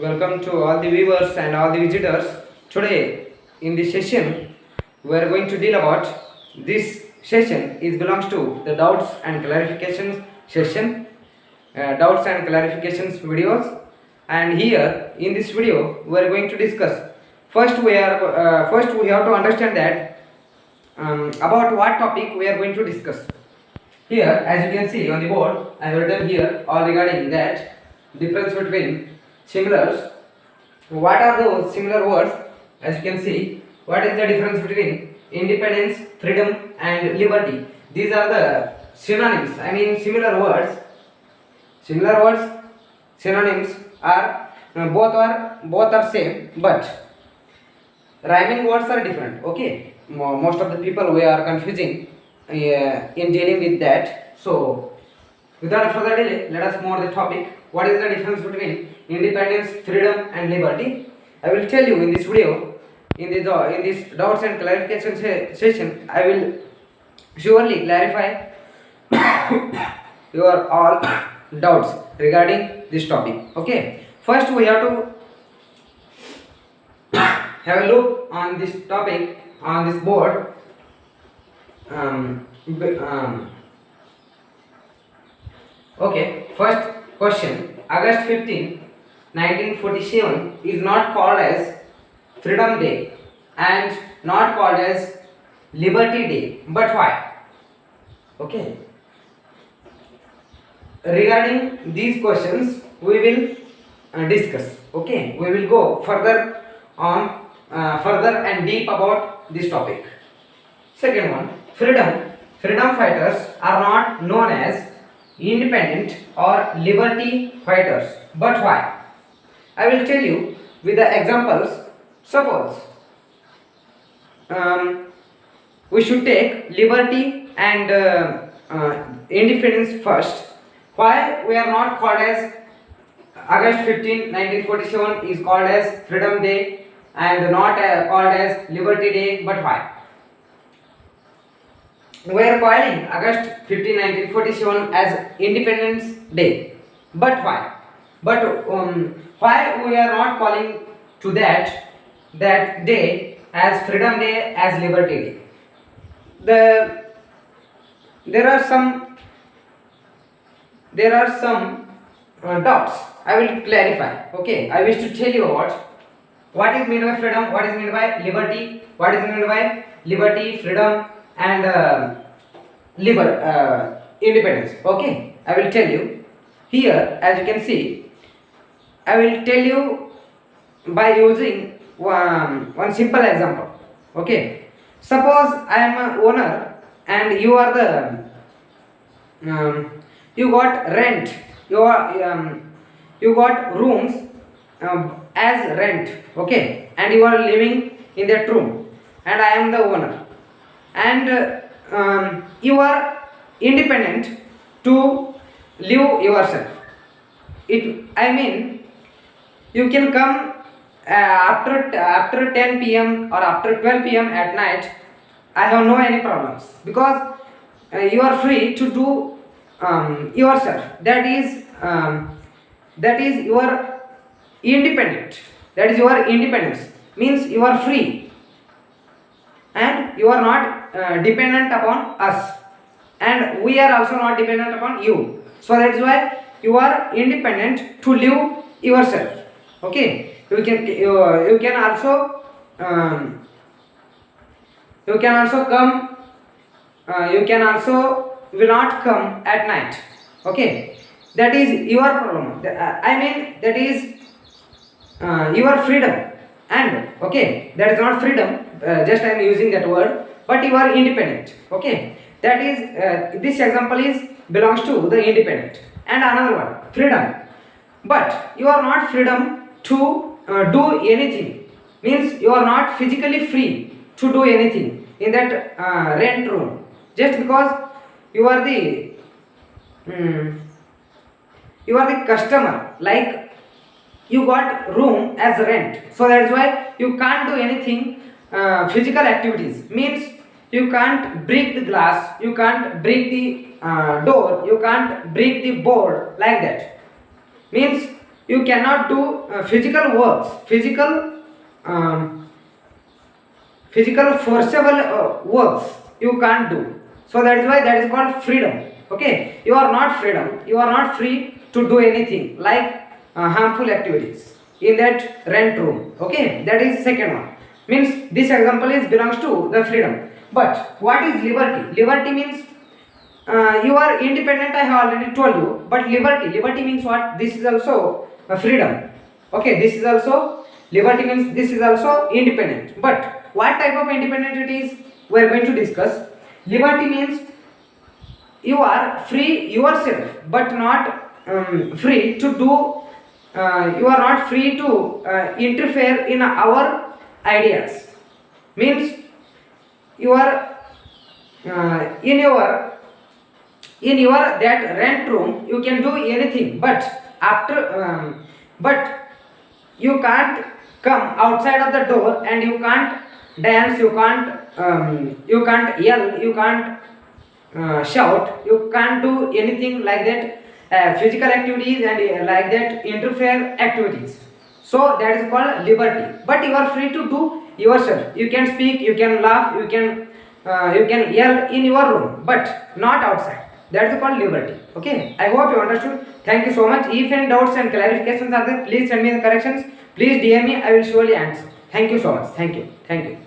Welcome to all the viewers and all the visitors. Today, in this session, we are going to deal about this session is belongs to the doubts and clarifications session, doubts and clarifications videos. And here in this video, we are going to discuss. First we have to understand that about what topic we are going to discuss. Here, as you can see on the board, I have written here all regarding that difference between similars. What are those similar words? As you can see, what is the difference between independence, freedom, and liberty? These are the synonyms. I mean, similar words. Similar words, synonyms are both are same, but rhyming words are different. Okay, most of the people we are confusing in dealing with that. So, without further delay, let us move on the topic. What is the difference between independence, freedom, and liberty? I will tell you in this video. In this doubts and clarification session, I will surely clarify your all doubts regarding this topic. Okay. First, we have to have a look on this topic on this board. Okay, first question. August 15, 1947 is not called as Freedom Day and not called as Liberty Day. But why? Okay. Regarding these questions, we will discuss. Okay, we will go further on, further and deep about this topic. Second one, freedom. Freedom fighters are not known as independent or liberty fighters. But why? I will tell you with the examples. Suppose we should take liberty and independence first. Why we are not called as August 15, 1947 is called as Freedom Day and not called as Liberty Day? But why? We are calling August 15, 1947 as Independence Day. But why? But why we are not calling to that day as Freedom Day, as Liberty Day? There are some doubts. I will clarify. Okay, I wish to tell you about what is meant by freedom, what is meant by liberty, what is meant by liberty, freedom, and independence. Okay, I will tell you here. As you can see, I will tell you by using one simple example. Okay, suppose I am an owner and you are the you got rent, you got rooms as rent. Okay, and you are living in that room and I am the owner, and you are independent to live yourself. I mean, you can come after 10 p.m. or after 12 p.m. at night. I have no any problems because you are free to do yourself. That is your independent. That is your independence. Means you are free and you are not dependent upon us, and we are also not dependent upon you. So that's why you are independent to live yourself. Okay, you can also come. You can also will not come at night. Okay, that is your problem. I mean, that is your freedom. And okay, that is not freedom. Just I am using that word. But you are independent. Okay, that is this example is belongs to the independent. And another one, freedom. But you are not freedom to do anything. Means you are not physically free to do anything in that rent room. Just because you are the customer, like you got room as rent, so that's why you can't do anything physical activities. Means you can't break the glass, you can't break the door, you can't break the board, like that. Means you cannot do physical works, physical forcible works you can't do. So that is why that is called freedom. Okay, you are not freedom, you are not free to do anything like harmful activities in that rent room. Okay, that is second one. Means this example is belongs to the freedom. But what is liberty? Liberty means you are independent, I have already told you. But liberty means what? This is also freedom. Okay, this is also liberty means this is also independent. But what type of independent it is, we are going to discuss. Liberty means you are free yourself, but not free to do. You are not free to interfere in our ideas. Means you are in your that rent room you can do anything, but after but you can't come outside of the door and you can't dance, you can't yell, you can't shout, you can't do anything like that physical activities and like that interfere activities. So that is called liberty. But you are free to do yourself. You can speak, you can laugh, you can yell in your room, but not outside. That is called liberty. Okay, I hope you understood. Thank you so much. If any doubts and clarifications are there, please send me the corrections. Please DM me, I will surely answer. Thank you so much. Thank you.